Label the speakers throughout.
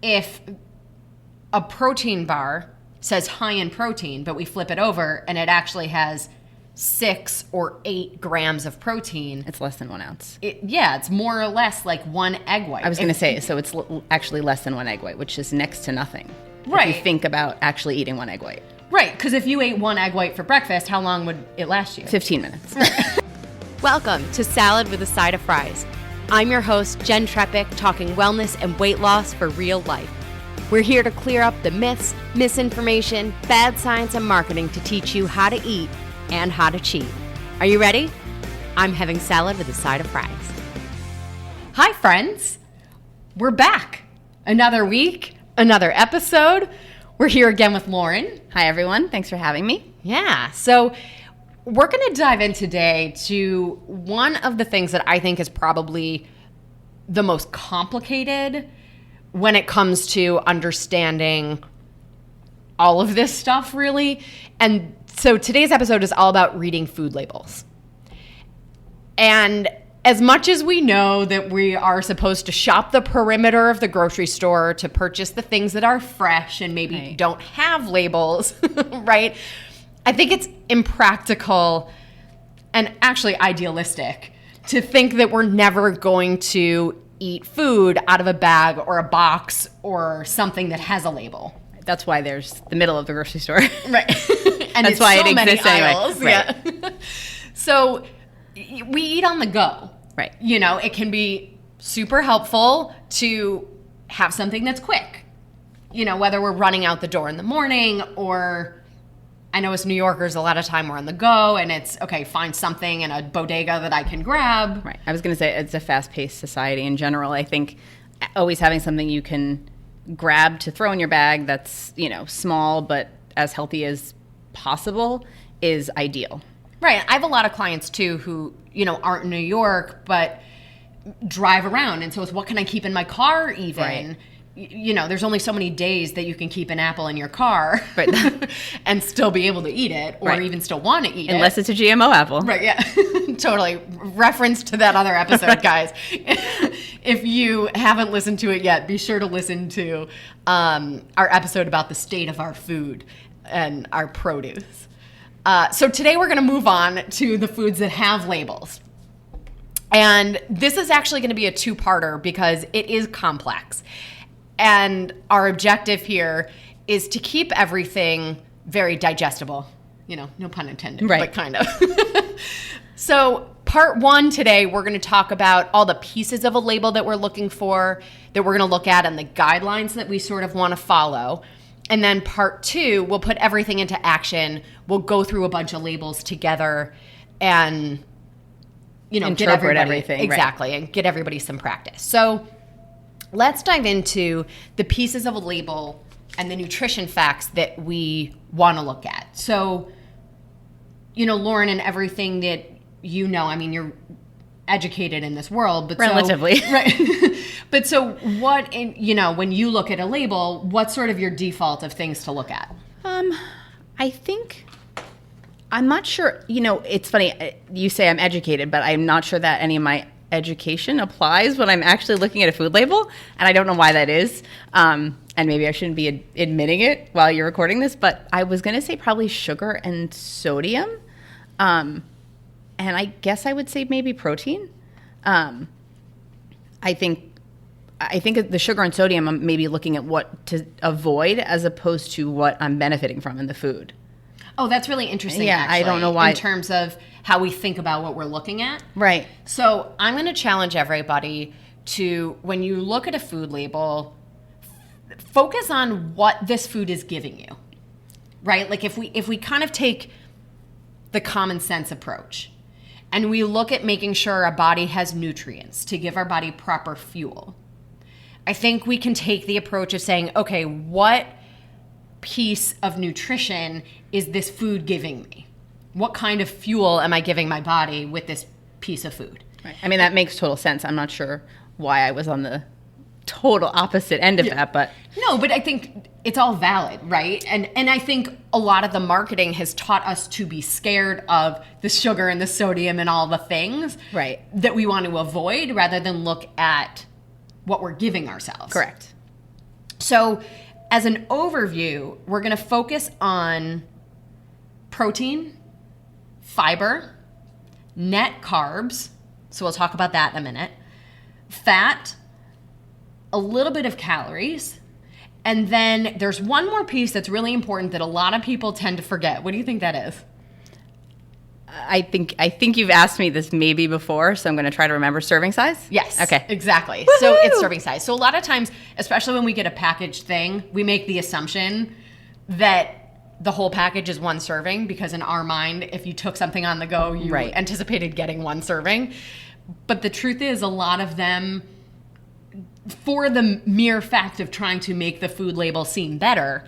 Speaker 1: if a protein bar says high in protein, but we flip it over and it actually has 6 or 8 grams of protein.
Speaker 2: It's less than 1 ounce.
Speaker 1: It's more or less like 1 egg white.
Speaker 2: I was going to say, so it's actually less than 1 egg white, which is next to nothing.
Speaker 1: Right.
Speaker 2: If you think about actually eating 1 egg white.
Speaker 1: Right, because if you ate 1 egg white for breakfast, how long would it last you?
Speaker 2: 15 minutes.
Speaker 3: Welcome to Salad with a Side of Fries. I'm your host, Jen Trepic, talking wellness and weight loss for real life. We're here to clear up the myths, misinformation, bad science, and marketing to teach you how to eat and how to cheat. Are you ready? I'm having salad with a side of fries.
Speaker 1: Hi, friends. We're back. Another week, another episode. We're here again with Lauren.
Speaker 2: Hi, everyone. Thanks for having me.
Speaker 1: Yeah. So we're going to dive in today to one of the things that I think is probably the most complicated when it comes to understanding all of this stuff, really. And so today's episode is all about reading food labels. And as much as we know that we are supposed to shop the perimeter of the grocery store to purchase the things that are fresh and maybe don't have labels, right? I think it's impractical and actually idealistic to think that we're never going to eat food out of a bag or a box or something that has a label.
Speaker 2: That's why there's the middle of the grocery store.
Speaker 1: Right. And
Speaker 2: that's why it exists
Speaker 1: aisles.
Speaker 2: Anyway. Right.
Speaker 1: Yeah. So we eat on the go.
Speaker 2: Right.
Speaker 1: You know, it can be super helpful to have something that's quick. You know, whether we're running out the door in the morning or I know as New Yorkers, a lot of time we're on the go and it's, okay, find something in a bodega that I can grab.
Speaker 2: Right. I was going to say it's a fast-paced society in general. I think always having something you can grab to throw in your bag that's, you know, small but as healthy as possible is ideal.
Speaker 1: Right. I have a lot of clients too who, you know, aren't in New York but drive around. And so it's what can I keep in my car even? Right. You know, there's only so many days that you can keep an apple in your car and still be able to eat it or even still want to eat it.
Speaker 2: Unless it's a GMO apple.
Speaker 1: Right, yeah. Totally. Reference to that other episode, guys. If you haven't listened to it yet, be sure to listen to our episode about the state of our food and our produce. So today we're going to move on to the foods that have labels. And this is actually going to be a two-parter because it is complex. And our objective here is to keep everything very digestible. You know, no pun intended, but kind of. So part 1 today, we're going to talk about all the pieces of a label that we're looking for, that we're going to look at, and the guidelines that we sort of want to follow. And then part 2, we'll put everything into action. We'll go through a bunch of labels together and, you know,
Speaker 2: interpret everything.
Speaker 1: Exactly, and get everybody some practice. So let's dive into the pieces of a label and the nutrition facts that we want to look at. So, you know, Lauren, and everything that you know, I mean, you're educated in this world, but
Speaker 2: relatively.
Speaker 1: Right. But so what, you know, when you look at a label, what's sort of your default of things to look at?
Speaker 2: I think, I'm not sure, you know, it's funny, you say I'm educated, but I'm not sure that any of my education applies when I'm actually looking at a food label, and I don't know why that is. And maybe I shouldn't be admitting it while you're recording this, but I was going to say probably sugar and sodium. And I guess I would say maybe protein. I think the sugar and sodium, I'm maybe looking at what to avoid as opposed to what I'm benefiting from in the food.
Speaker 1: Oh, that's really interesting,
Speaker 2: yeah,
Speaker 1: actually.
Speaker 2: I don't know why.
Speaker 1: In terms of how we think about what we're looking at.
Speaker 2: Right.
Speaker 1: So I'm going to challenge everybody to, when you look at a food label, focus on what this food is giving you, right? Like if we kind of take the common sense approach and we look at making sure our body has nutrients to give our body proper fuel, I think we can take the approach of saying, okay, what piece of nutrition is this food giving me? What kind of fuel am I giving my body with this piece of food?
Speaker 2: Right. I mean, that makes total sense. I'm not sure why I was on the total opposite end of that, but...
Speaker 1: No, but I think it's all valid, right? And I think a lot of the marketing has taught us to be scared of the sugar and the sodium and all the things that we want to avoid rather than look at what we're giving ourselves.
Speaker 2: Correct.
Speaker 1: So as an overview, we're going to focus on protein, fiber, net carbs, so we'll talk about that in a minute, fat, a little bit of calories, and then there's one more piece that's really important that a lot of people tend to forget. What do you think that is?
Speaker 2: I think you've asked me this maybe before, so I'm going to try to remember. Serving size?
Speaker 1: Yes.
Speaker 2: Okay.
Speaker 1: Exactly.
Speaker 2: Woo-hoo!
Speaker 1: So it's serving size. So a lot of times, especially when we get a packaged thing, we make the assumption that the whole package is one serving, because in our mind, if you took something on the go, you anticipated getting one serving. But the truth is, a lot of them, for the mere fact of trying to make the food label seem better,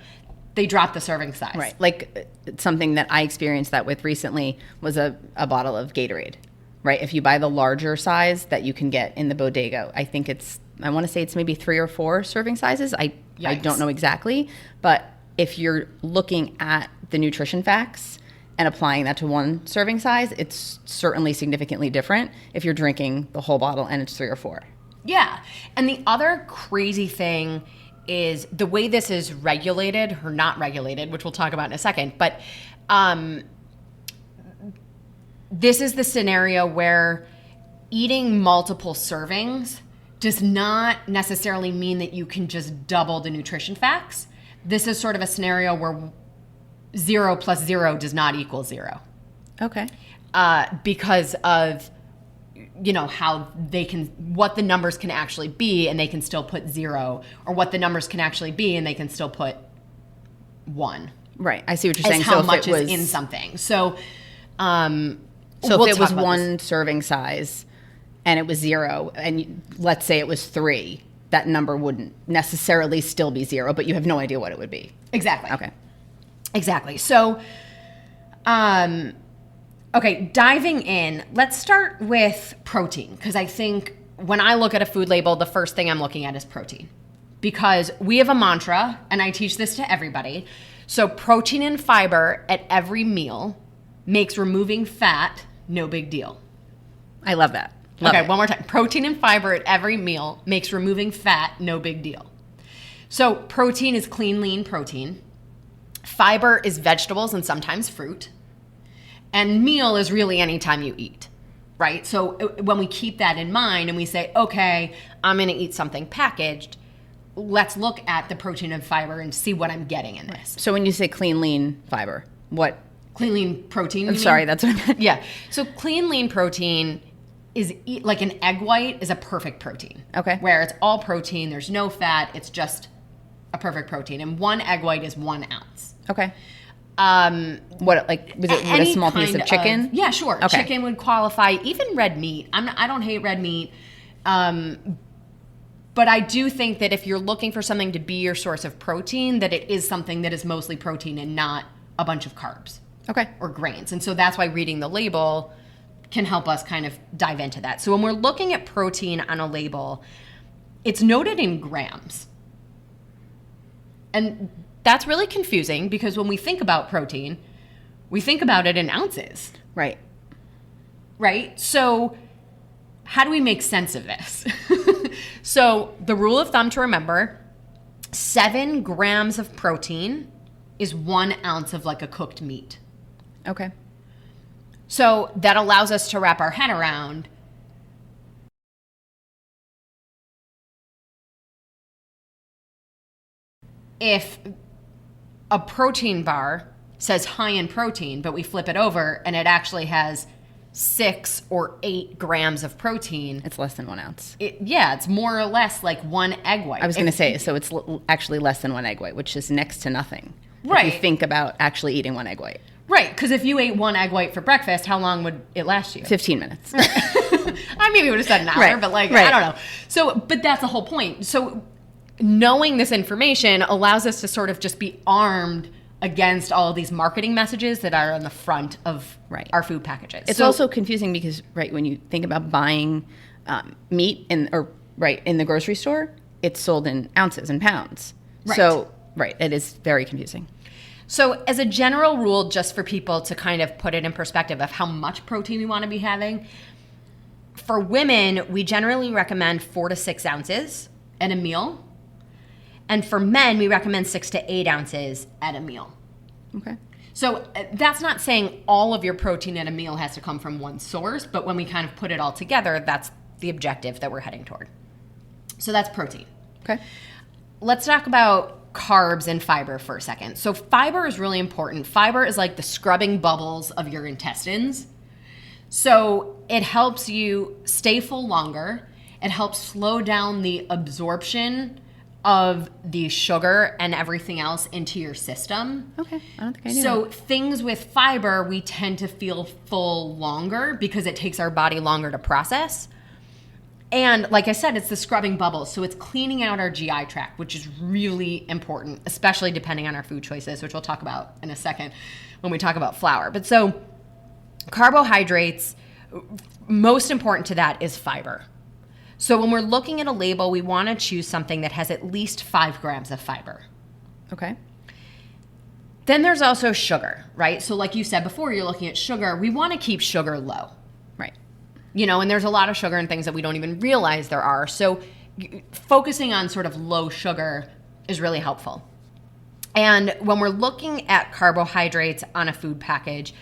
Speaker 1: they drop the serving size.
Speaker 2: Right. Like something that I experienced that with recently was a bottle of Gatorade. Right. If you buy the larger size that you can get in the bodega, I want to say it's maybe 3 or 4 serving sizes. I don't know exactly, but if you're looking at the nutrition facts and applying that to one serving size, it's certainly significantly different if you're drinking the whole bottle and it's 3 or 4.
Speaker 1: Yeah. And the other crazy thing is the way this is regulated or not regulated, which we'll talk about in a second. But this is the scenario where eating multiple servings does not necessarily mean that you can just double the nutrition facts. This is sort of a scenario where 0 plus 0 does not equal 0.
Speaker 2: Okay.
Speaker 1: Because of, how what the numbers can actually be, and they can still put 0, or what the numbers can actually be, and they can still put 1.
Speaker 2: Right. I see what you're saying.
Speaker 1: How much is in something. So,
Speaker 2: if it was one serving size and it was 0, and let's say it was 3, that number wouldn't necessarily still be 0, but you have no idea what it would be.
Speaker 1: Exactly.
Speaker 2: Okay.
Speaker 1: Exactly. So, okay, diving in, let's start with protein, because I think when I look at a food label, the first thing I'm looking at is protein, because we have a mantra, and I teach this to everybody. So protein and fiber at every meal makes removing fat no big deal.
Speaker 2: I love that.
Speaker 1: One more time. Protein and fiber at every meal makes removing fat no big deal. So protein is clean, lean protein. Fiber is vegetables and sometimes fruit. And meal is really any time you eat, right? So when we keep that in mind and we say, okay, I'm going to eat something packaged, let's look at the protein and fiber and see what I'm getting in this.
Speaker 2: So when you say clean, lean fiber, what?
Speaker 1: Clean, lean protein.
Speaker 2: I'm sorry, that's what I meant.
Speaker 1: Yeah. So clean, lean protein is like an egg white is a perfect protein.
Speaker 2: Okay.
Speaker 1: Where it's all protein, there's no fat, it's just a perfect protein. And one egg white is 1 ounce.
Speaker 2: Okay. What, like, was it a small piece of chicken?
Speaker 1: Yeah, sure.
Speaker 2: Okay.
Speaker 1: Chicken would qualify. Even red meat. I don't hate red meat. But I do think that if you're looking for something to be your source of protein, that it is something that is mostly protein and not a bunch of carbs.
Speaker 2: Okay.
Speaker 1: Or grains. And so that's why reading the label can help us kind of dive into that. So when we're looking at protein on a label, it's noted in grams. And that's really confusing because when we think about protein, we think about it in ounces.
Speaker 2: Right.
Speaker 1: Right? So how do we make sense of this? So the rule of thumb to remember, 7 grams of protein is 1 ounce of like a cooked meat.
Speaker 2: Okay.
Speaker 1: So that allows us to wrap our head around if a protein bar says high in protein, but we flip it over and it actually has 6 or 8 grams of protein.
Speaker 2: It's less than 1 ounce.
Speaker 1: It's more or less like 1 egg white.
Speaker 2: I was going to say, so it's actually less than 1 egg white, which is next to nothing.
Speaker 1: Right.
Speaker 2: If you think about actually eating 1 egg white.
Speaker 1: Right, because if you ate 1 egg white for breakfast, how long would it last you?
Speaker 2: 15 minutes.
Speaker 1: I maybe would have said an hour,
Speaker 2: Right.
Speaker 1: but I
Speaker 2: Right.
Speaker 1: don't know. So, but that's the whole point. So knowing this information allows us to sort of just be armed against all of these marketing messages that are on the front of our food packages.
Speaker 2: It's also confusing because, when you think about buying meat in the grocery store, it's sold in ounces and pounds.
Speaker 1: Right.
Speaker 2: So, it is very confusing.
Speaker 1: So as a general rule, just for people to kind of put it in perspective of how much protein we want to be having, for women, we generally recommend 4 to 6 ounces at a meal. And for men, we recommend 6 to 8 ounces at a meal.
Speaker 2: Okay.
Speaker 1: So that's not saying all of your protein at a meal has to come from one source, but when we kind of put it all together, that's the objective that we're heading toward. So that's protein.
Speaker 2: Okay.
Speaker 1: Let's talk about carbs and fiber for a second. So fiber is really important. Fiber is like the scrubbing bubbles of your intestines. So it helps you stay full longer. It helps slow down the absorption of the sugar and everything else into your system.
Speaker 2: Okay. I don't think I knew
Speaker 1: So
Speaker 2: that.
Speaker 1: things with fiber, we tend to feel full longer because it takes our body longer to process. And like I said, it's the scrubbing bubbles. So it's cleaning out our GI tract, which is really important, especially depending on our food choices, which we'll talk about in a second when we talk about flour. But so carbohydrates, most important to that is fiber. So when we're looking at a label, we want to choose something that has at least 5 grams of fiber.
Speaker 2: Okay.
Speaker 1: Then there's also sugar, right? So like you said before, you're looking at sugar. We want to keep sugar low.
Speaker 2: Right.
Speaker 1: You know, and there's a lot of sugar and things that we don't even realize there are. So focusing on sort of low sugar is really helpful. And when we're looking at carbohydrates on a food package,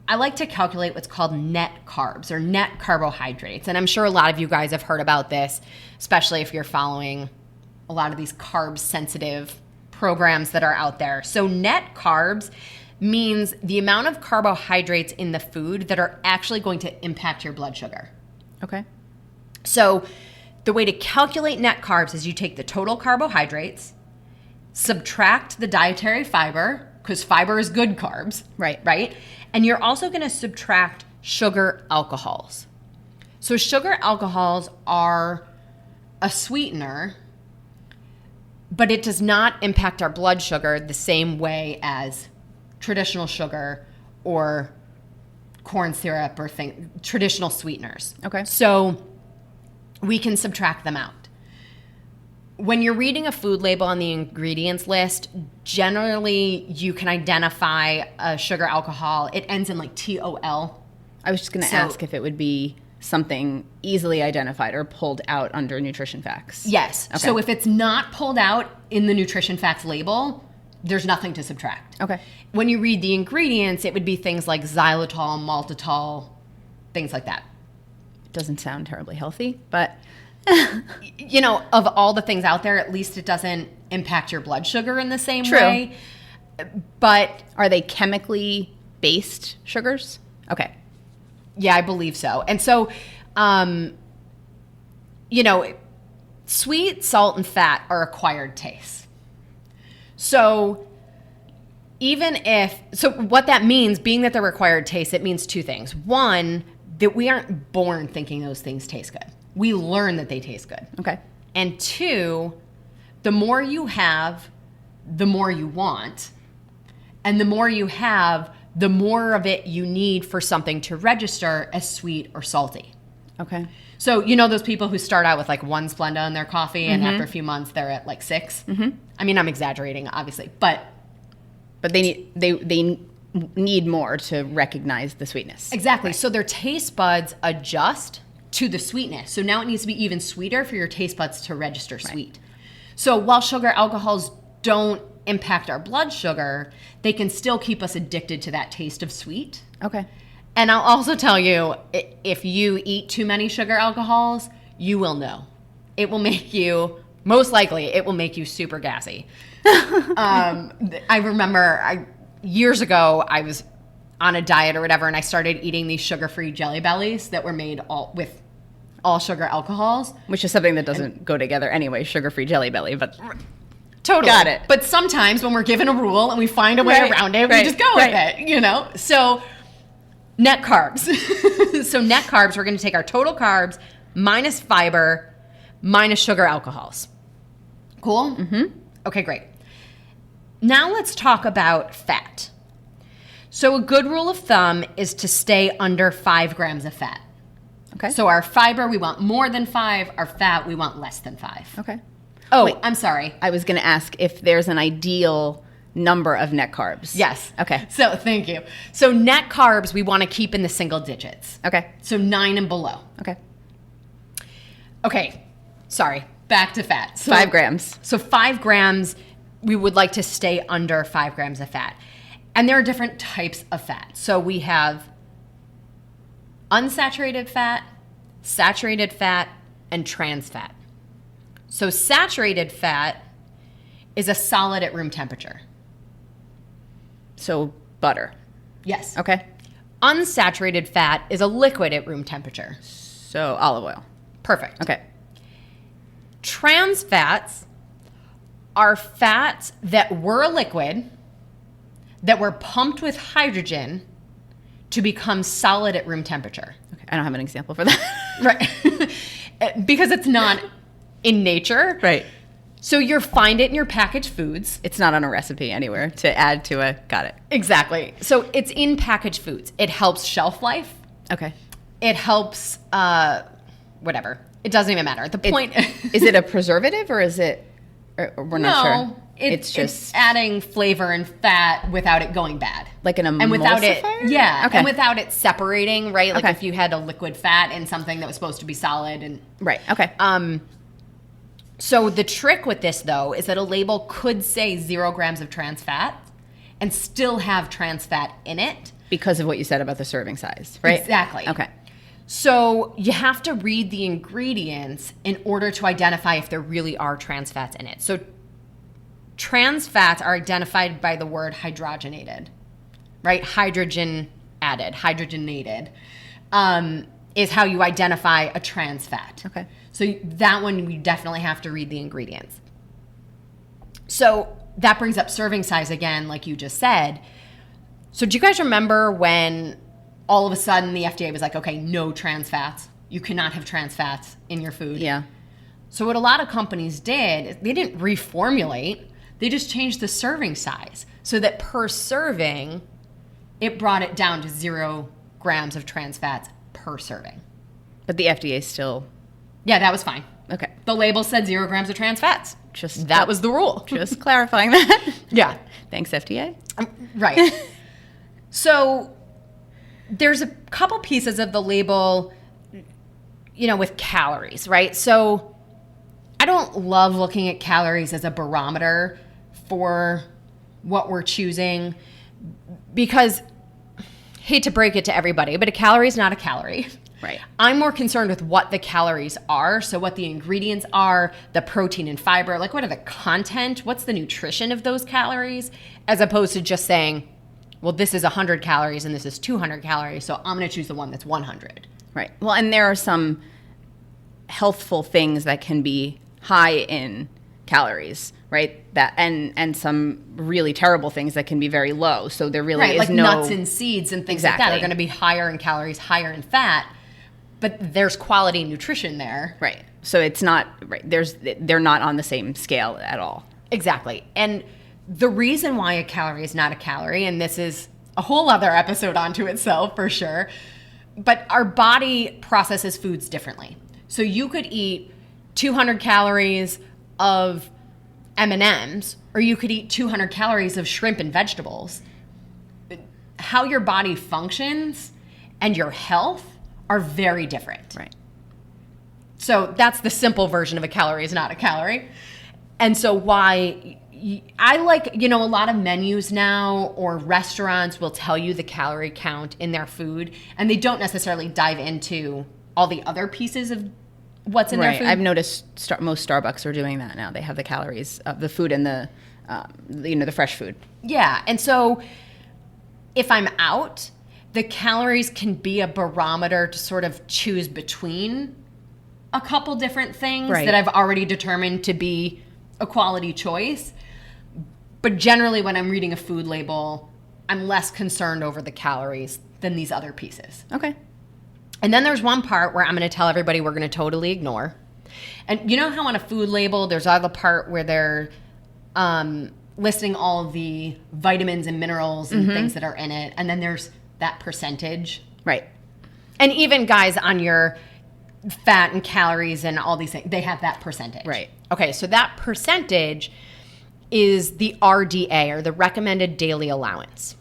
Speaker 1: I like to calculate what's called net carbs or net carbohydrates. And I'm sure a lot of you guys have heard about this, especially if you're following a lot of these carb sensitive programs that are out there. So net carbs means the amount of carbohydrates in the food that are actually going to impact your blood sugar.
Speaker 2: Okay.
Speaker 1: So the way to calculate net carbs is you take the total carbohydrates, subtract the dietary fiber, because fiber is good carbs. Right? And you're also going to subtract sugar alcohols. So sugar alcohols are a sweetener, but it does not impact our blood sugar the same way as traditional sugar or corn syrup or traditional sweeteners.
Speaker 2: Okay.
Speaker 1: So we can subtract them out. When you're reading a food label on the ingredients list, generally you can identify a sugar alcohol. It ends in like TOL.
Speaker 2: I was just going to ask if it would be something easily identified or pulled out under nutrition facts.
Speaker 1: Yes.
Speaker 2: Okay.
Speaker 1: So if it's not pulled out in the nutrition facts label, there's nothing to subtract.
Speaker 2: Okay.
Speaker 1: When you read the ingredients, it would be things like xylitol, maltitol, things like that.
Speaker 2: Doesn't sound terribly healthy, but
Speaker 1: You know, of all the things out there, at least it doesn't impact your blood sugar in the same
Speaker 2: True.
Speaker 1: way. But
Speaker 2: are they chemically based sugars? Okay.
Speaker 1: yeah, I believe so. And so, you know, sweet, salt, and fat are acquired tastes. So what that means, being that they're required tastes, it means 2 things. One, that we aren't born thinking those things taste good. We learn that they taste good.
Speaker 2: Okay.
Speaker 1: And 2, the more you have, the more you want. And the more you have, the more of it you need for something to register as sweet or salty.
Speaker 2: Okay.
Speaker 1: So you know those people who start out with like 1 Splenda in their coffee and after a few months they're at like 6? Mm-hmm. I mean, I'm exaggerating, obviously, but
Speaker 2: they need more to recognize the sweetness.
Speaker 1: exactly. So their taste buds adjust to the sweetness. So now it needs to be even sweeter for your taste buds to register sweet. So while sugar alcohols don't impact our blood sugar, they can still keep us addicted to that taste of sweet.
Speaker 2: Okay.
Speaker 1: And I'll also tell you, if you eat too many sugar alcohols, you will know. It will make you, most likely, it will make you super gassy. I remember years ago, I was on a diet or whatever, and I started eating these sugar-free Jelly Bellies that were made with all sugar alcohols.
Speaker 2: Which is something that doesn't go together anyway, sugar-free Jelly Belly, but
Speaker 1: Totally.
Speaker 2: Got it.
Speaker 1: But sometimes when we're given a rule and we find a way around it, we just go with it, you know? So net carbs. So net carbs, we're going to take our total carbs minus fiber minus sugar alcohols. Cool? Mm-hmm. Okay, great. Now let's talk about fat. So a good rule of thumb is to stay under 5 grams of fat.
Speaker 2: Okay.
Speaker 1: So our fiber, we want more than 5. Our fat, we want less than 5.
Speaker 2: Okay.
Speaker 1: Oh,
Speaker 2: Wait.
Speaker 1: I'm sorry.
Speaker 2: I was going to ask if there's an ideal number of net carbs.
Speaker 1: Yes.
Speaker 2: Okay.
Speaker 1: So thank you. So net carbs, we want to keep in the single digits.
Speaker 2: Okay.
Speaker 1: So 9 and below.
Speaker 2: Okay.
Speaker 1: Okay. Sorry. back to fat. So,
Speaker 2: 5 grams.
Speaker 1: So 5 grams, we would like to stay under 5 grams of fat. And there are different types of fat. So we have unsaturated fat, saturated fat, and trans fat. So saturated fat is a solid at room temperature.
Speaker 2: So butter.
Speaker 1: Yes.
Speaker 2: Okay.
Speaker 1: Unsaturated fat is a liquid at room temperature.
Speaker 2: So olive oil.
Speaker 1: Perfect.
Speaker 2: Okay.
Speaker 1: Trans fats are fats that were a liquid that were pumped with hydrogen to become solid at room temperature.
Speaker 2: Okay. I don't have an example for that.
Speaker 1: Right. Because it's not in nature.
Speaker 2: Right.
Speaker 1: So you'll find it in your packaged foods.
Speaker 2: It's not on a recipe anywhere to add to a, got it.
Speaker 1: Exactly. So it's in packaged foods. It helps shelf life.
Speaker 2: Okay.
Speaker 1: It helps, whatever. It doesn't even matter. The point
Speaker 2: Is it a preservative or is it, or we're not sure?
Speaker 1: No, it's adding flavor and fat without it going bad.
Speaker 2: Like an emulsifier?
Speaker 1: And without it, yeah.
Speaker 2: Okay.
Speaker 1: And without it separating, right? Like
Speaker 2: Okay.
Speaker 1: if you had a liquid fat in something that was supposed to be solid and
Speaker 2: Right. Okay.
Speaker 1: So the trick with this, though, is that a label could say 0 grams of trans fat and still have trans fat in it.
Speaker 2: Because of what you said about the serving size, right?
Speaker 1: Exactly.
Speaker 2: Okay.
Speaker 1: So you have to read the ingredients in order to identify if there really are trans fats in it. So trans fats are identified by the word hydrogenated, right? Hydrogen added, hydrogenated is how you identify a trans fat.
Speaker 2: Okay.
Speaker 1: So that one, we definitely have to read the ingredients. So that brings up serving size again, like you just said. So do you guys remember when all of a sudden the FDA was like, okay, no trans fats. You cannot have trans fats in your food.
Speaker 2: Yeah.
Speaker 1: So what a lot of companies did, is they didn't reformulate. They just changed the serving size so that per serving, it brought it down to 0 grams of trans fats per serving.
Speaker 2: But the FDA still,
Speaker 1: Yeah, that was fine.
Speaker 2: okay.
Speaker 1: The label said 0 grams of trans fats.
Speaker 2: Just
Speaker 1: That was the rule.
Speaker 2: Just clarifying that.
Speaker 1: Yeah.
Speaker 2: Thanks, FDA.
Speaker 1: Right. So there's a couple pieces of the label, with calories, right? So I don't love looking at calories as a barometer for what we're choosing because, hate to break it to everybody, but a calorie is not a calorie.
Speaker 2: Right.
Speaker 1: I'm more concerned with what the calories are. So what the ingredients are, the protein and fiber, like what are the content, what's the nutrition of those calories, as opposed to just saying, well, this is 100 calories and this is 200 calories, so I'm going to choose the one that's 100.
Speaker 2: Right. Well, and there are some healthful things that can be high in calories, right? That and some really terrible things that can be very low. So there really is
Speaker 1: like
Speaker 2: no
Speaker 1: nuts and seeds and things like that
Speaker 2: Exactly.
Speaker 1: are going to be higher in calories, higher in fat, but there's quality nutrition there.
Speaker 2: Right. So it's not right. They're not on the same scale at all.
Speaker 1: Exactly. And the reason why a calorie is not a calorie, and this is a whole other episode onto itself for sure, but our body processes foods differently. So you could eat 200 calories of M&Ms, or you could eat 200 calories of shrimp and vegetables. How your body functions and your health are very different.
Speaker 2: Right.
Speaker 1: So that's the simple version of a calorie is not a calorie. And so why I like, a lot of menus now or restaurants will tell you the calorie count in their food, and they don't necessarily dive into all the other pieces of what's in their
Speaker 2: Right.
Speaker 1: food.
Speaker 2: I've noticed most Starbucks are doing that now. They have the calories of the food and the the fresh food.
Speaker 1: Yeah. And so if I'm out, the calories can be a barometer to sort of choose between a couple different things
Speaker 2: Right.
Speaker 1: that I've already determined to be a quality choice. But generally, when I'm reading a food label, I'm less concerned over the calories than these other pieces.
Speaker 2: Okay.
Speaker 1: And then there's one part where I'm going to tell everybody we're going to totally ignore. And you know how on a food label, there's all the part where they're listing all the vitamins and minerals and things that are in it. And then there's that percentage.
Speaker 2: Right.
Speaker 1: And even guys on your fat and calories and all these things, they have that percentage.
Speaker 2: Right.
Speaker 1: Okay, so that percentage is the RDA, or the recommended daily allowance.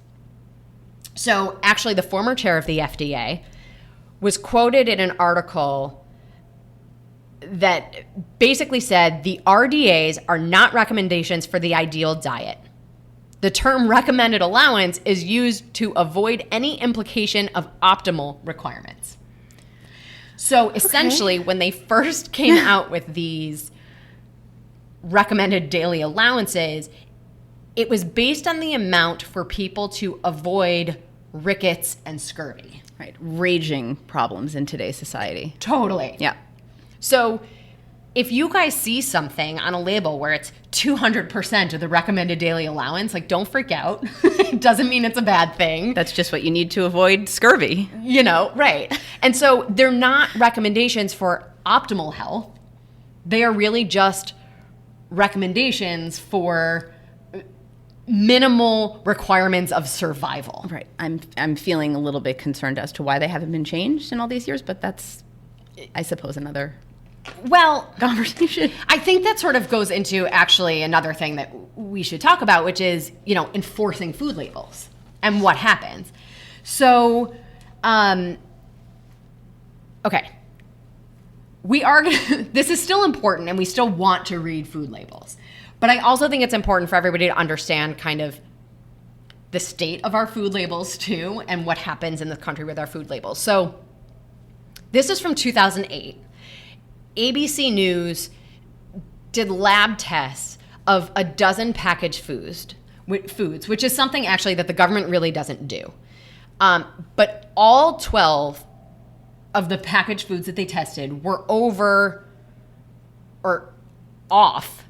Speaker 1: So actually, the former chair of the FDA was quoted in an article
Speaker 3: that basically said the RDAs are not recommendations for the ideal diet. The term recommended allowance is used to avoid any implication of optimal requirements. So essentially, when they first came out with these recommended daily allowances, it was based on the amount for people to avoid rickets and scurvy.
Speaker 2: Right. Raging problems in today's society.
Speaker 3: Totally.
Speaker 2: Yeah.
Speaker 3: So if you guys see something on a label where it's 200% of the recommended daily allowance, like, don't freak out. It doesn't mean it's a bad thing.
Speaker 2: That's just what you need to avoid scurvy.
Speaker 3: Right. And so they're not recommendations for optimal health. They are really just recommendations for minimal requirements of survival.
Speaker 2: Right. I'm feeling a little bit concerned as to why they haven't been changed in all these years, but that's, I suppose, another conversation.
Speaker 3: I think that sort of goes into actually another thing that we should talk about, which is, enforcing food labels and what happens. So, okay. This is still important, and we still want to read food labels. But I also think it's important for everybody to understand kind of the state of our food labels too, and what happens in the country with our food labels. So this is from 2008. ABC News did lab tests of a dozen packaged foods, which is something actually that the government really doesn't do. But all 12 of the packaged foods that they tested were over or off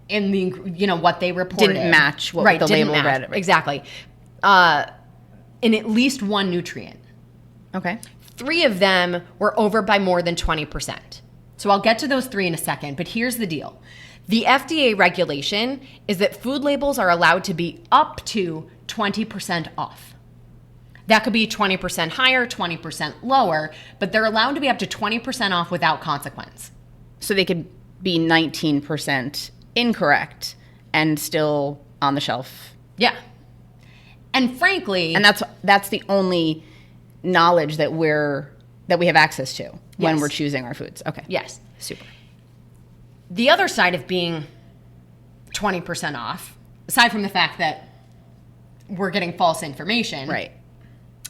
Speaker 3: in the, what they reported.
Speaker 2: Didn't match what the label read. Right.
Speaker 3: Exactly. In at least one nutrient.
Speaker 2: Okay.
Speaker 3: 3 of them were over by more than 20%. So I'll get to those 3 in a second, but here's the deal. The FDA regulation is that food labels are allowed to be up to 20% off. That could be 20% higher, 20% lower, but they're allowed to be up to 20% off without consequence.
Speaker 2: So they could be 19% incorrect and still on the shelf.
Speaker 3: Yeah. And frankly...
Speaker 2: And that's the only knowledge that we have access to when we're choosing our foods. Okay.
Speaker 3: Yes.
Speaker 2: Super.
Speaker 3: The other side of being 20% off, aside from the fact that we're getting false information,
Speaker 2: right,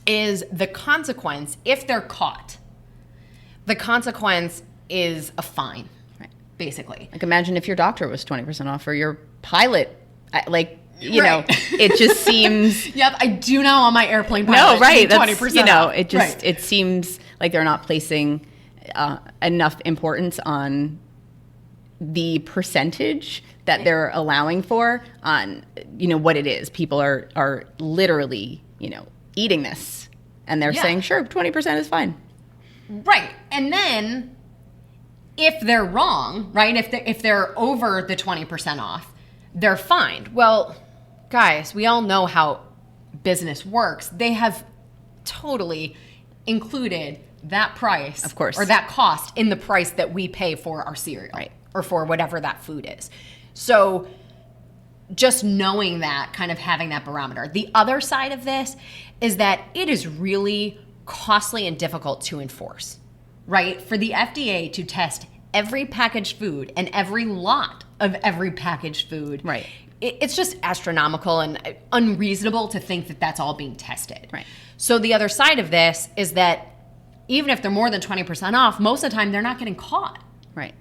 Speaker 3: is the consequence if they're caught. The consequence is a fine, right, basically.
Speaker 2: Like, imagine if your doctor was 20% off or your pilot, it just seems...
Speaker 3: Yep, I do know on my airplane pilot.
Speaker 2: No, right.
Speaker 3: 20% off.
Speaker 2: It just, right. It seems like they're not placing enough importance on the percentage that they're allowing for on, what it is. People are literally, eating this. And they're saying, sure, 20% is fine.
Speaker 3: Right. And then if they're wrong, right, if they're over the 20% off, they're fined. Well, guys, we all know how business works. They have totally included that price,
Speaker 2: of course,
Speaker 3: or that cost in the price that we pay for our cereal,
Speaker 2: right,
Speaker 3: or for whatever that food is. So just knowing that, kind of having that barometer. The other side of this is that it is really costly and difficult to enforce, right? For the FDA to test every packaged food and every lot of every packaged food,
Speaker 2: right,
Speaker 3: it's just astronomical and unreasonable to think that that's all being tested.
Speaker 2: Right.
Speaker 3: So the other side of this is that even if they're more than 20% off, most of the time they're not getting caught.
Speaker 2: Right.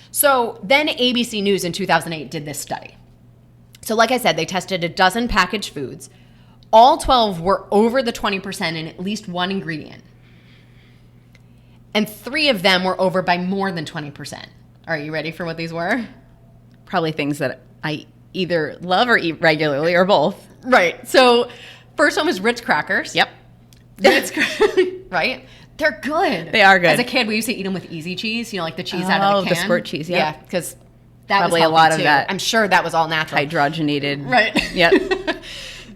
Speaker 3: So then ABC News in 2008 did this study. So like I said, they tested a dozen packaged foods. All 12 were over the 20% in at least one ingredient. And 3 of them were over by more than 20%. Are you ready for what these were?
Speaker 2: Probably things that I either love or eat regularly, or both.
Speaker 3: Right. So first one was Ritz crackers.
Speaker 2: Yep.
Speaker 3: Right? They're good.
Speaker 2: They are good.
Speaker 3: As a kid, we used to eat them with easy cheese, like the cheese out of the can.
Speaker 2: The squirt cheese, yeah.
Speaker 3: Yeah, because that
Speaker 2: probably
Speaker 3: was
Speaker 2: a lot of
Speaker 3: too.
Speaker 2: that.
Speaker 3: I'm sure that was all natural.
Speaker 2: Hydrogenated.
Speaker 3: Right.
Speaker 2: Yep.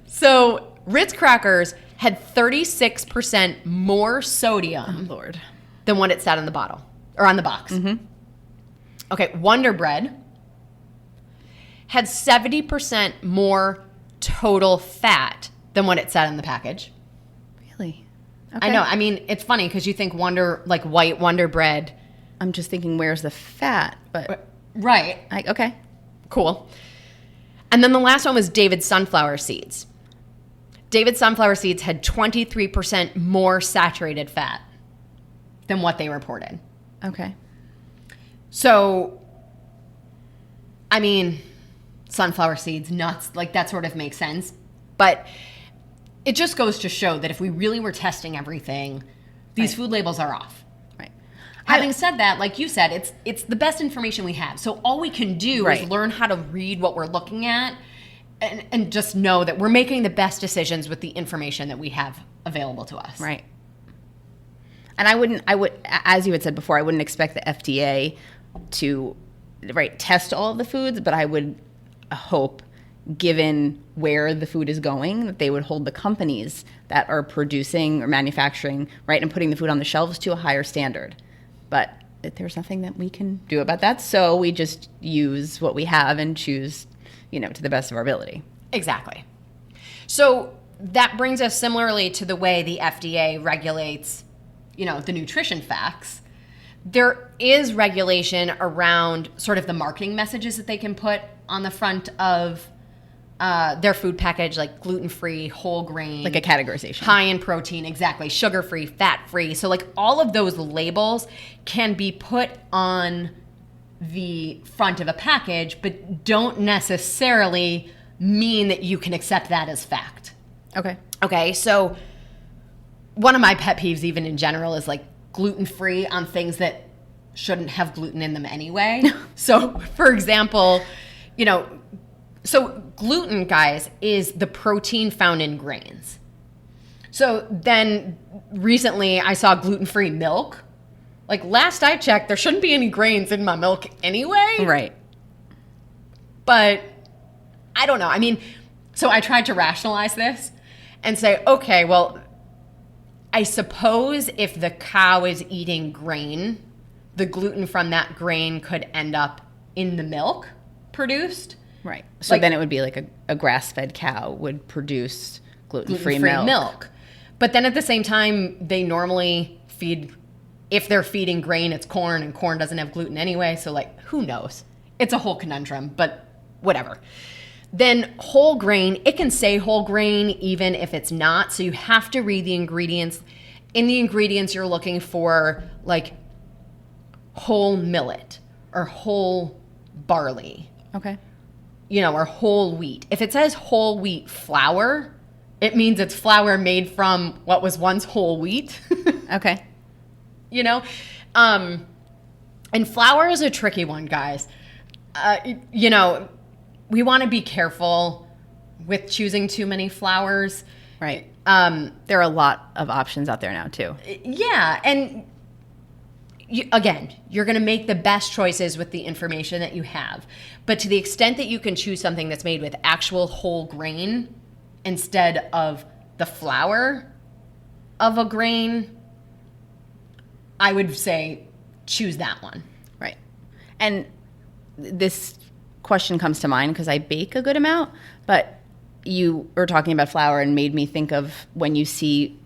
Speaker 3: So Ritz crackers had 36% more sodium
Speaker 2: Lord,
Speaker 3: than what it said on the bottle, or on the box.
Speaker 2: Mm-hmm.
Speaker 3: Okay, Wonder Bread had 70% more total fat than what it said on the package.
Speaker 2: Really? Okay.
Speaker 3: I know. I mean, it's funny because you think white Wonder Bread
Speaker 2: I'm just thinking, where's the fat? But
Speaker 1: Right.
Speaker 2: okay.
Speaker 1: Cool. And then the last one was David sunflower seeds. David sunflower seeds had 23% more saturated fat than what they reported.
Speaker 2: Okay.
Speaker 1: So, I mean, sunflower seeds, nuts, like that sort of makes sense. But it just goes to show that if we really were testing everything, these food labels are off.
Speaker 2: Right.
Speaker 1: Having said that, like you said, it's the best information we have. So all we can do is learn how to read what we're looking at and just know that we're making the best decisions with the information that we have available to us.
Speaker 2: Right. And I would, as you had said before, I wouldn't expect the FDA to, test all of the foods, but I would hope, given where the food is going, that they would hold the companies that are producing or manufacturing, and putting the food on the shelves to a higher standard. But there's nothing that we can do about that, so we just use what we have and choose, to the best of our ability.
Speaker 1: Exactly. So that brings us similarly to the way the FDA regulates, the nutrition facts. There is regulation around sort of the marketing messages that they can put on the front of their food package, like gluten-free, whole grain.
Speaker 2: Like a categorization.
Speaker 1: High in protein, exactly. Sugar-free, fat-free. So like all of those labels can be put on the front of a package, but don't necessarily mean that you can accept that as fact. Okay, so one of my pet peeves even in general is like gluten-free on things that shouldn't have gluten in them anyway. So for example, so gluten, guys, is the protein found in grains. So then recently I saw gluten-free milk. Like last I checked, there shouldn't be any grains in my milk anyway.
Speaker 2: Right.
Speaker 1: But I don't know. I mean, so I tried to rationalize this and say, okay, well, I suppose if the cow is eating grain, the gluten from that grain could end up in the milk produced.
Speaker 2: Right. So then it would be like a grass-fed cow would produce gluten-free milk.
Speaker 1: But then at the same time, they normally feed, if they're feeding grain, it's corn, and corn doesn't have gluten anyway. So who knows? It's a whole conundrum, but whatever. Then whole grain, it can say whole grain even if it's not. So you have to read the ingredients. In the ingredients, you're looking for whole millet or whole barley.
Speaker 2: Okay.
Speaker 1: Or whole wheat. If it says whole wheat flour, it means it's flour made from what was once whole wheat.
Speaker 2: Okay.
Speaker 1: And flour is a tricky one, guys. We want to be careful with choosing too many flours.
Speaker 2: Right. There are a lot of options out there now, too.
Speaker 1: Yeah. And you're going to make the best choices with the information that you have. But to the extent that you can choose something that's made with actual whole grain instead of the flour of a grain, I would say choose that one.
Speaker 2: Right. And this question comes to mind because I bake a good amount, but you were talking about flour and made me think of when you see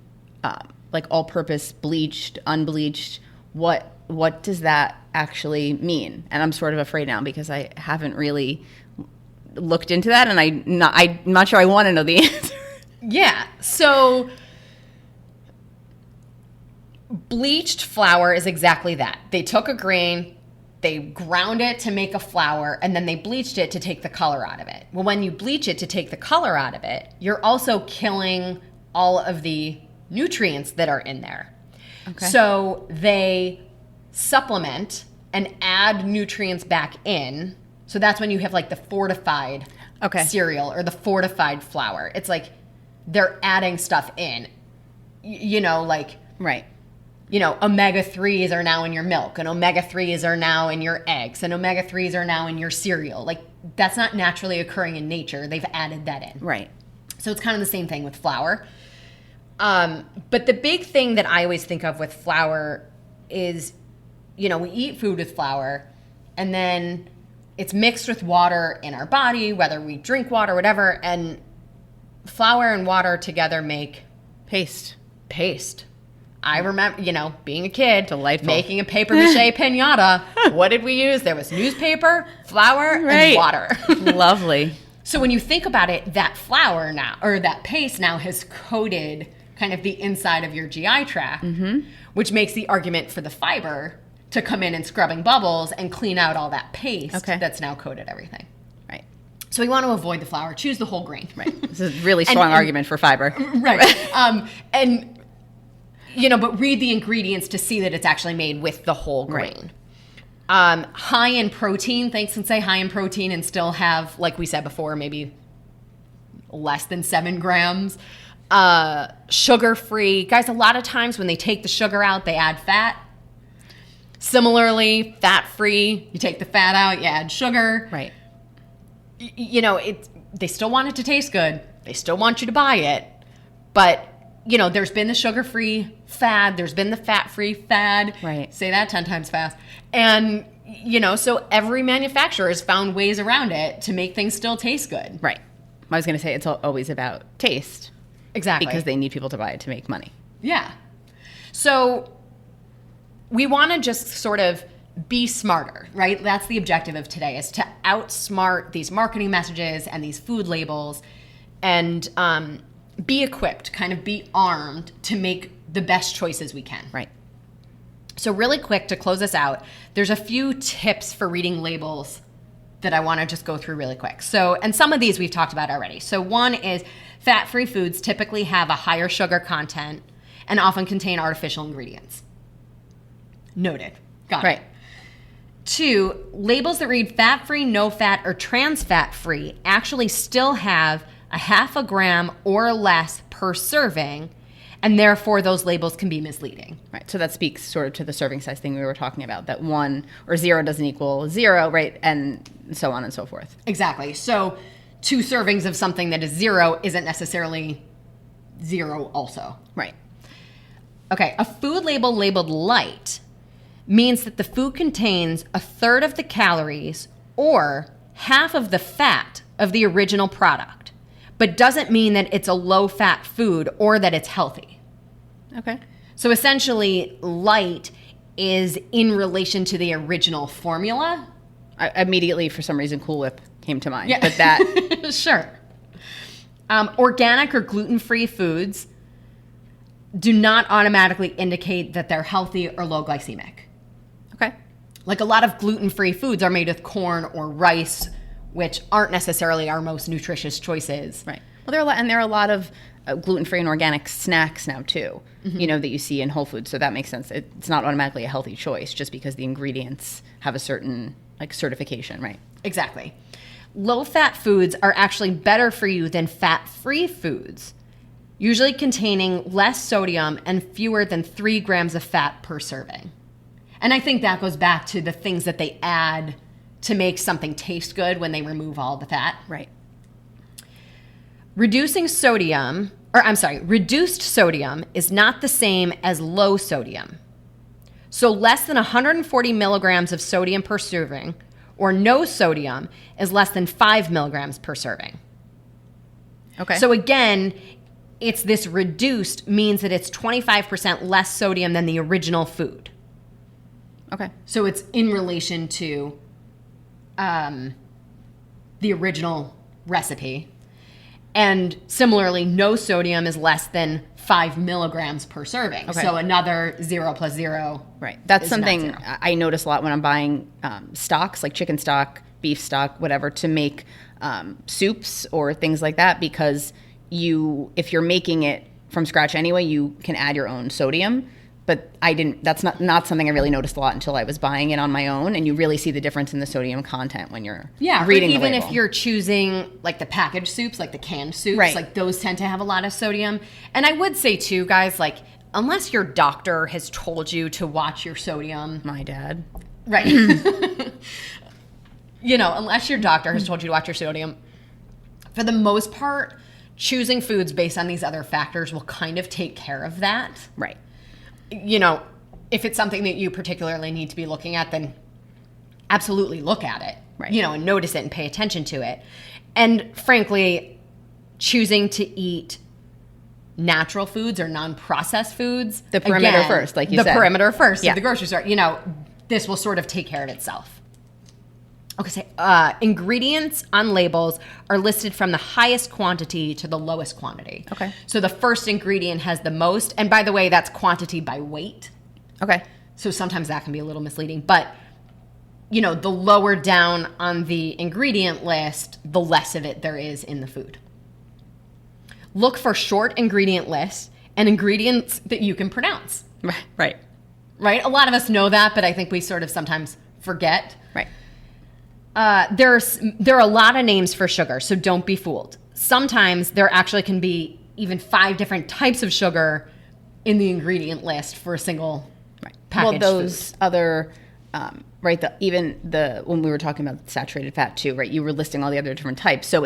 Speaker 2: all-purpose bleached, unbleached, what does that actually mean? And I'm sort of afraid now because I haven't really looked into that, and I'm not sure I want to know the answer.
Speaker 1: Yeah. So bleached flour is exactly that. They took a grain, they ground it to make a flour, and then they bleached it to take the color out of it. Well, when you bleach it to take the color out of it, you're also killing all of the nutrients that are in there. Okay. So they supplement and add nutrients back in. So that's when you have the fortified cereal or the fortified flour. It's they're adding stuff in,
Speaker 2: Right.
Speaker 1: Omega-3s are now in your milk, and omega-3s are now in your eggs, and omega-3s are now in your cereal. That's not naturally occurring in nature. They've added that in.
Speaker 2: Right.
Speaker 1: So it's kind of the same thing with flour. But the big thing that I always think of with flour is, we eat food with flour, and then it's mixed with water in our body, whether we drink water, whatever, and flour and water together make
Speaker 2: paste.
Speaker 1: I remember, being a kid,
Speaker 2: Delightful.
Speaker 1: making a paper mache pinata. What did we use? There was newspaper, flour, and water.
Speaker 2: Lovely.
Speaker 1: So when you think about it, that flour now, or that paste now has coated kind of the inside of your GI tract, which makes the argument for the fiber to come in and scrubbing bubbles and clean out all that paste that's now coated everything.
Speaker 2: Right.
Speaker 1: So we want to avoid the flour, choose the whole grain.
Speaker 2: Right. This is a really strong argument for fiber.
Speaker 1: Right. But read the ingredients to see that it's actually made with the whole grain. Right. High in protein, things can say high in protein and still have, like we said before, maybe less than 7 grams. Sugar-free. Guys, a lot of times when they take the sugar out, they add fat. Similarly, fat-free, you take the fat out, you add sugar.
Speaker 2: Right.
Speaker 1: They still want it to taste good. They still want you to buy it. But, there's been the sugar-free fad. There's been the fat-free fad.
Speaker 2: Right.
Speaker 1: Say that 10 times fast. And, so every manufacturer has found ways around it to make things still taste good.
Speaker 2: Right. I was going to say it's always about taste.
Speaker 1: Exactly.
Speaker 2: Because they need people to buy it to make money.
Speaker 1: Yeah. So we want to just sort of be smarter, right? That's the objective of today, is to outsmart these marketing messages and these food labels and be equipped, kind of be armed to make the best choices we can.
Speaker 2: Right.
Speaker 1: So really quick to close us out, there's a few tips for reading labels that I want to just go through really quick. So, and some of these we've talked about already. So one is fat-free foods typically have a higher sugar content and often contain artificial ingredients. Noted. Got it.
Speaker 2: Right.
Speaker 1: 2, labels that read fat-free, no-fat, or trans-fat-free actually still have a 0.5 gram or less per serving, and therefore those labels can be misleading.
Speaker 2: Right. So that speaks sort of to the serving size thing we were talking about, that 1 or 0 doesn't equal 0, right? And so on and so forth.
Speaker 1: Exactly. So 2 servings of something that is 0 isn't necessarily 0 also.
Speaker 2: Right.
Speaker 1: Okay. A food label labeled light means that the food contains 1/3 of the calories or half of the fat of the original product, but doesn't mean that it's a low-fat food or that it's healthy.
Speaker 2: Okay.
Speaker 1: So essentially, light is in relation to the original formula.
Speaker 2: Immediately, for some reason, Cool Whip came to mind.
Speaker 1: Yeah.
Speaker 2: But that...
Speaker 1: Sure. Organic or gluten-free foods do not automatically indicate that they're healthy or low glycemic.
Speaker 2: Okay.
Speaker 1: Like a lot of gluten-free foods are made with corn or rice, which aren't necessarily our most nutritious choices.
Speaker 2: Right. Well, there are a lot of gluten-free and organic snacks now too, that you see in Whole Foods. So that makes sense. It's not automatically a healthy choice just because the ingredients have a certain certification, right?
Speaker 1: Exactly. Low-fat foods are actually better for you than fat-free foods, usually containing less sodium and fewer than 3 grams of fat per serving. And I think that goes back to the things that they add to make something taste good when they remove all the fat.
Speaker 2: Right.
Speaker 1: Reduced sodium is not the same as low sodium. So less than 140 milligrams of sodium per serving, or no sodium, is less than 5 milligrams per serving.
Speaker 2: Okay.
Speaker 1: So again, it's this reduced means that it's 25% less sodium than the original food.
Speaker 2: Okay.
Speaker 1: So it's in relation to the original recipe. And similarly, no sodium is less than 5 milligrams per serving.
Speaker 2: Okay.
Speaker 1: So another 0 plus 0.
Speaker 2: Right. That's
Speaker 1: is
Speaker 2: something
Speaker 1: not 0.
Speaker 2: I notice a lot when I'm buying stocks, like chicken stock, beef stock, whatever, to make soups or things like that, because if you're making it from scratch anyway, you can add your own sodium. But that's not something I really noticed a lot until I was buying it on my own, and you really see the difference in the sodium content when you're reading the label.
Speaker 1: Even if you're choosing like the packaged soups, like the canned soups,
Speaker 2: right.
Speaker 1: like those tend to have a lot of sodium. And I would say too, guys, like unless your doctor has told you to watch your sodium.
Speaker 2: My dad.
Speaker 1: Right. Unless your doctor has told you to watch your sodium, for the most part, choosing foods based on these other factors will kind of take care of that.
Speaker 2: Right.
Speaker 1: If it's something that you particularly need to be looking at, then absolutely look at it,
Speaker 2: right.
Speaker 1: And notice it and pay attention to it. And frankly, choosing to eat natural foods or non-processed foods.
Speaker 2: The perimeter first, like you said.
Speaker 1: The perimeter first
Speaker 2: Yeah.
Speaker 1: at the grocery store. This will sort of take care of itself. Okay, ingredients on labels are listed from the highest quantity to the lowest quantity.
Speaker 2: Okay.
Speaker 1: So the first ingredient has the most, and by the way, that's quantity by weight.
Speaker 2: Okay.
Speaker 1: So sometimes that can be a little misleading, but the lower down on the ingredient list, the less of it there is in the food. Look for short ingredient lists and ingredients that you can pronounce.
Speaker 2: Right.
Speaker 1: Right? A lot of us know that, but I think we sort of sometimes forget.
Speaker 2: Right.
Speaker 1: There are a lot of names for sugar, so don't be fooled. Sometimes there actually can be even 5 different types of sugar in the ingredient list for a single packaged
Speaker 2: Well, those
Speaker 1: food.
Speaker 2: other, when we were talking about saturated fat too, right? You were listing all the other different types. So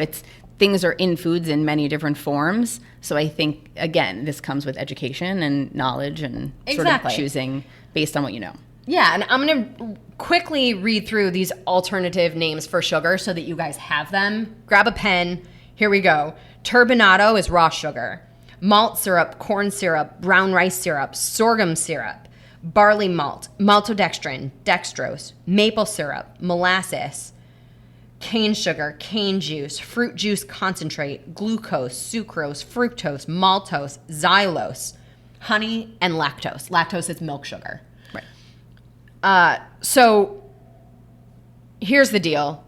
Speaker 2: things are in foods in many different forms. So I think, again, this comes with education and knowledge and sort of choosing based on what you know.
Speaker 1: Yeah, and I'm going to quickly read through these alternative names for sugar so that you guys have them. Grab a pen. Here we go. Turbinado is raw sugar. Malt syrup, corn syrup, brown rice syrup, sorghum syrup, barley malt, maltodextrin, dextrose, maple syrup, molasses, cane sugar, cane juice, fruit juice concentrate, glucose, sucrose, fructose, maltose, xylose, honey, and lactose. Lactose is milk sugar.
Speaker 2: Right.
Speaker 1: So here's the deal.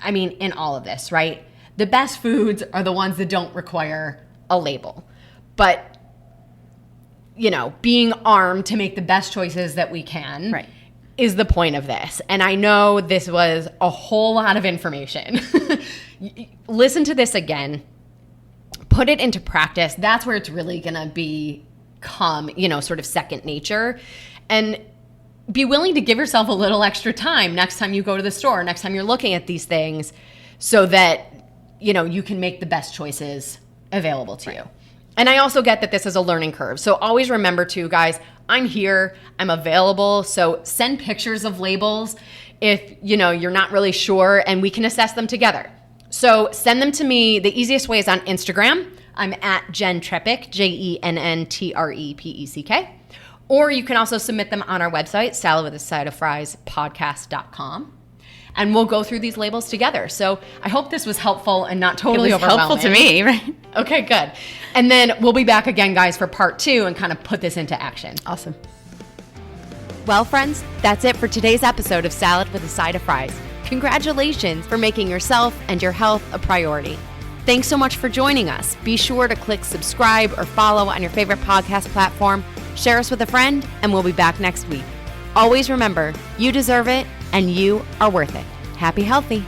Speaker 1: I mean, in all of this, right? The best foods are the ones that don't require a label. But, being armed to make the best choices that we can is the point of this. And I know this was a whole lot of information. Listen to this again. Put it into practice. That's where it's really going to become, sort of second nature. And be willing to give yourself a little extra time next time you go to the store, next time you're looking at these things, so that, you can make the best choices available to you. And I also get that this is a learning curve. So always remember too, guys, I'm here, I'm available. So send pictures of labels if, you're not really sure, and we can assess them together. So send them to me. The easiest way is on Instagram. I'm at Jen Trepeck, JenTrepeck. Or you can also submit them on our website, saladwithasideoffriespodcast.com. And we'll go through these labels together. So I hope this was helpful and not totally overwhelming.
Speaker 2: Helpful to me, right?
Speaker 1: Okay, good. And then we'll be back again, guys, for part 2 and kind of put this into action.
Speaker 2: Awesome.
Speaker 3: Well, friends, that's it for today's episode of Salad with a Side of Fries. Congratulations for making yourself and your health a priority. Thanks so much for joining us. Be sure to click subscribe or follow on your favorite podcast platform. Share us with a friend, and we'll be back next week. Always remember, you deserve it, and you are worth it. Happy healthy.